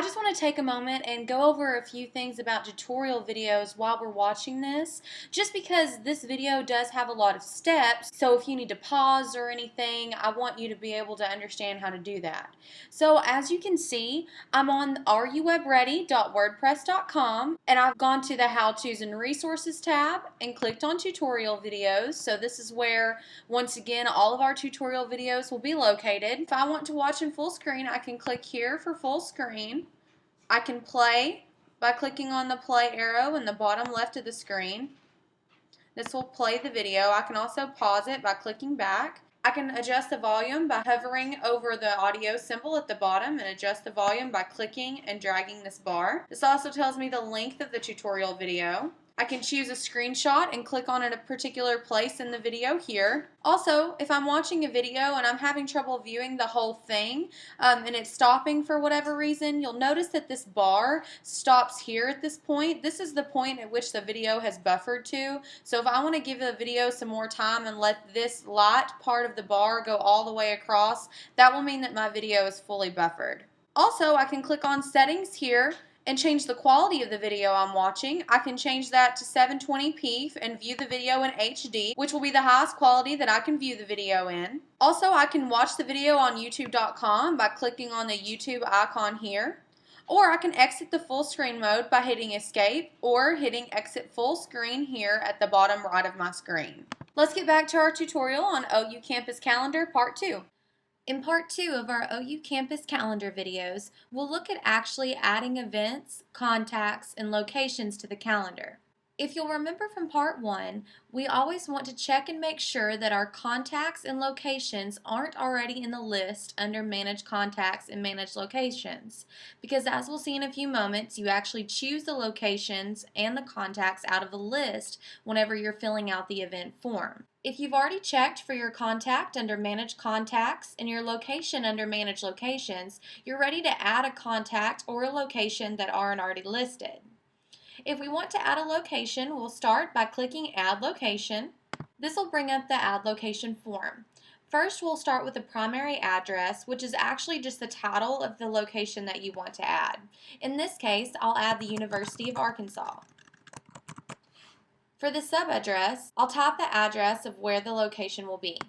just want to take a moment and go over a few things about tutorial videos while we're watching this, just because this video does have a lot of steps, so if you need to pause or anything, I want you to be able to understand how to do that. So as you can see, I'm on areyouwebready.wordpress.com, and I've gone to the How To's and Resources tab and clicked on tutorial videos. So this is where, once again, all of our tutorial videos will be located. If I want to watch in full screen, I can click here for full screen. I can play by clicking on the play arrow in the bottom left of the screen. This will play the video. I can also pause it by clicking back. I can adjust the volume by hovering over the audio symbol at the bottom and adjust the volume by clicking and dragging this bar. This also tells me the length of the tutorial video. I can choose a screenshot and click on it a particular place in the video here. Also, if I'm watching a video and I'm having trouble viewing the whole thing and it's stopping for whatever reason, you'll notice that this bar stops here at this point. This is the point at which the video has buffered to. So if I want to give the video some more time and let this light part of the bar go all the way across, that will mean that my video is fully buffered. Also, I can click on settings here and change the quality of the video I'm watching. I can change that to 720p and view the video in HD, which will be the highest quality that I can view the video in. Also, I can watch the video on youtube.com by clicking on the YouTube icon here. Or I can exit the full screen mode by hitting escape or hitting exit full screen here at the bottom right of my screen. Let's get back to our tutorial on OU Campus Calendar Part 2. In Part 2 of our OU Campus Calendar videos, we'll look at actually adding events, contacts, and locations to the calendar. If you'll remember from Part 1, we always want to check and make sure that our contacts and locations aren't already in the list under Manage Contacts and Manage Locations, because as we'll see in a few moments, you actually choose the locations and the contacts out of the list whenever you're filling out the event form. If you've already checked for your contact under Manage Contacts and your location under Manage Locations, you're ready to add a contact or a location that aren't already listed. If we want to add a location, we'll start by clicking Add Location. This will bring up the Add Location form. First, we'll start with the primary address, which is actually just the title of the location that you want to add. In this case, I'll add the University of Arkansas. For the subaddress, I'll type the address of where the location will be.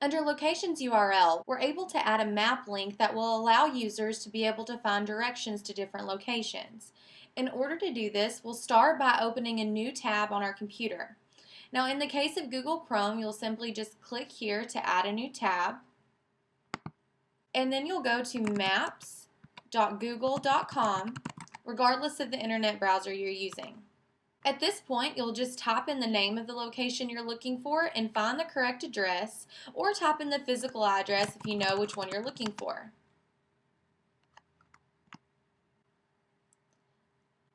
Under Locations URL, we're able to add a map link that will allow users to be able to find directions to different locations. In order to do this, we'll start by opening a new tab on our computer. Now, in the case of Google Chrome, you'll simply just click here to add a new tab, and then you'll go to maps.google.com, regardless of the internet browser you're using. At this point, you'll just type in the name of the location you're looking for and find the correct address, or type in the physical address if you know which one you're looking for.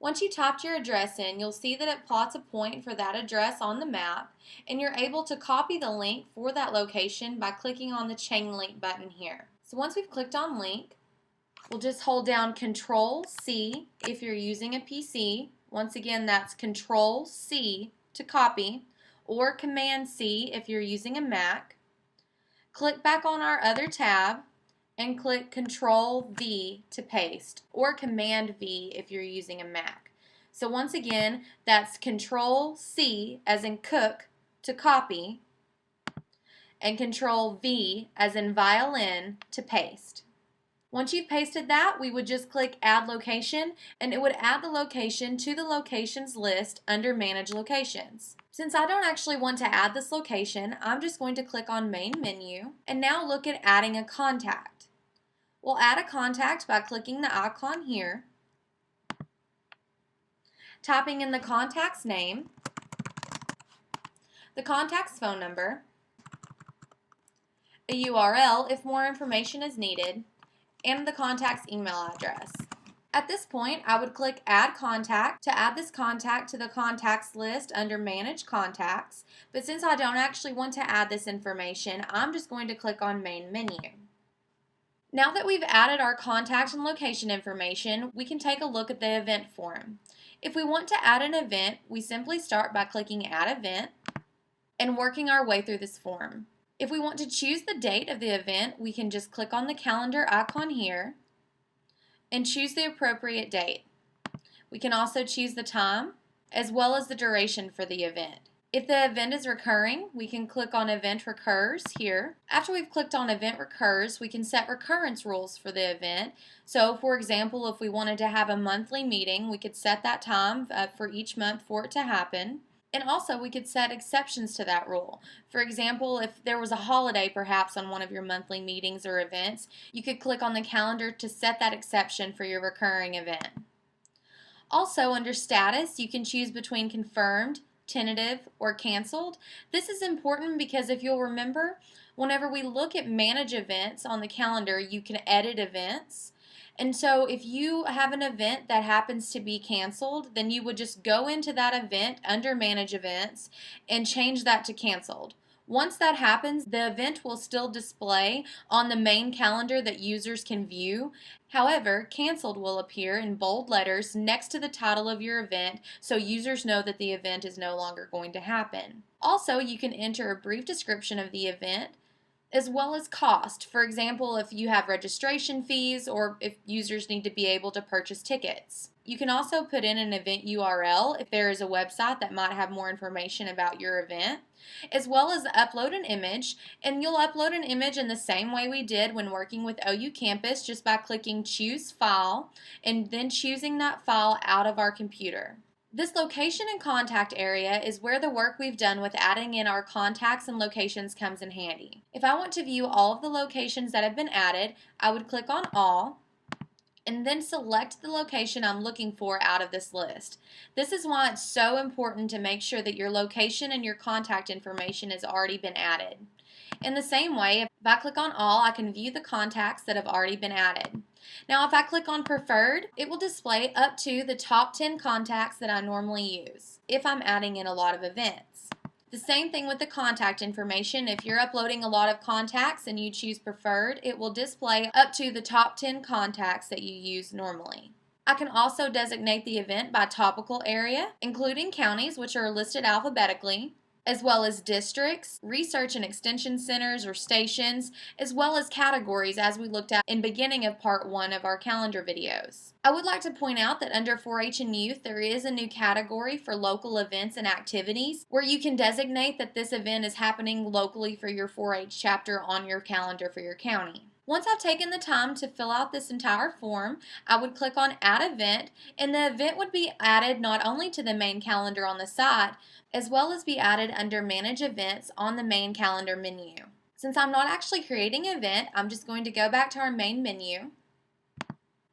Once you typed your address in, you'll see that it plots a point for that address on the map, and you're able to copy the link for that location by clicking on the chain link button here. So once we've clicked on link, we'll just hold down Control-C if you're using a PC. Once again, that's Control-C to copy, or Command-C if you're using a Mac. Click back on our other tab and click Control-V to paste, or Command-V if you're using a Mac. So once again, that's Control-C as in cook to copy, and Control-V as in violin to paste. Once you've pasted that, we would just click Add Location, and it would add the location to the locations list under Manage Locations. Since I don't actually want to add this location, I'm just going to click on Main Menu, and now look at adding a contact. We'll add a contact by clicking the icon here, typing in the contact's name, the contact's phone number, a URL if more information is needed, and the contact's email address. At this point, I would click Add Contact to add this contact to the contacts list under Manage Contacts, but since I don't actually want to add this information, I'm just going to click on Main Menu. Now that we've added our contact and location information, we can take a look at the event form. If we want to add an event, we simply start by clicking Add Event and working our way through this form. If we want to choose the date of the event, we can just click on the calendar icon here and choose the appropriate date. We can also choose the time as well as the duration for the event. If the event is recurring, we can click on Event Recurs here. After we've clicked on Event Recurs, we can set recurrence rules for the event. So, for example, if we wanted to have a monthly meeting, we could set that time for each month for it to happen. And also, we could set exceptions to that rule. For example, if there was a holiday perhaps on one of your monthly meetings or events, you could click on the calendar to set that exception for your recurring event. Also, under Status, you can choose between confirmed, tentative, or canceled. This is important because if you'll remember, whenever we look at Manage Events on the calendar, you can edit events. And so if you have an event that happens to be canceled, then you would just go into that event under Manage Events and change that to canceled. Once that happens, the event will still display on the main calendar that users can view. However, canceled will appear in bold letters next to the title of your event so users know that the event is no longer going to happen. Also, you can enter a brief description of the event as well as cost. For example, if you have registration fees or if users need to be able to purchase tickets. You can also put in an event URL if there is a website that might have more information about your event, as well as upload an image. And you'll upload an image in the same way we did when working with OU Campus, just by clicking Choose File and then choosing that file out of our computer. This location and contact area is where the work we've done with adding in our contacts and locations comes in handy. If I want to view all of the locations that have been added, I would click on All and then select the location I'm looking for out of this list. This is why it's so important to make sure that your location and your contact information has already been added. In the same way, if I click on All, I can view the contacts that have already been added. Now, if I click on Preferred, it will display up to the top 10 contacts that I normally use if I'm adding in a lot of events. The same thing with the contact information. If you're uploading a lot of contacts and you choose Preferred, it will display up to the top 10 contacts that you use normally. I can also designate the event by topical area, including counties, which are listed alphabetically, as well as districts, research and extension centers or stations, as well as categories as we looked at in beginning of part 1 of our calendar videos. I would like to point out that under 4-H and Youth there is a new category for local events and activities where you can designate that this event is happening locally for your 4-H chapter on your calendar for your county. Once I've taken the time to fill out this entire form, I would click on Add Event, and the event would be added not only to the main calendar on the site, as well as be added under Manage Events on the main calendar menu. Since I'm not actually creating an event, I'm just going to go back to our main menu.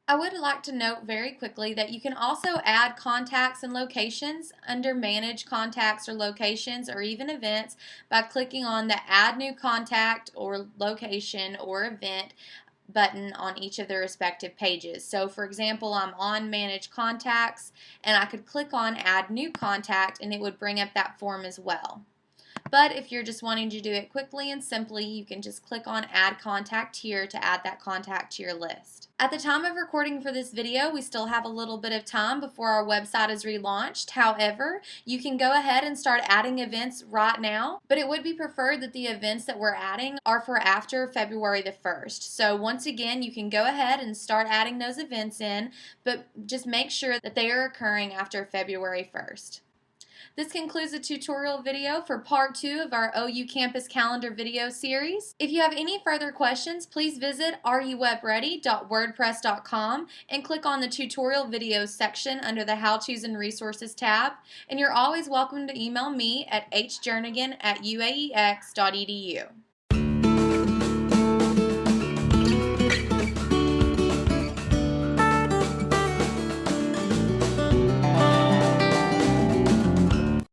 I would like to note very quickly that you can also add contacts and locations under Manage Contacts or Locations or even Events by clicking on the Add New Contact or Location or Event button on each of their respective pages. So for example, I'm on Manage Contacts and I could click on Add New Contact and it would bring up that form as well. But if you're just wanting to do it quickly and simply, you can just click on Add Contact here to add that contact to your list. At the time of recording for this video, we still have a little bit of time before our website is relaunched. However, you can go ahead and start adding events right now, but it would be preferred that the events that we're adding are for after February the 1st. So once again, you can go ahead and start adding those events in, but just make sure that they are occurring after February 1st. This concludes the tutorial video for part 2 of our OU Campus Calendar video series. If you have any further questions, please visit areyouwebready.wordpress.com and click on the tutorial videos section under the How To's and Resources tab. And you're always welcome to email me at hjernigan@uaex.edu.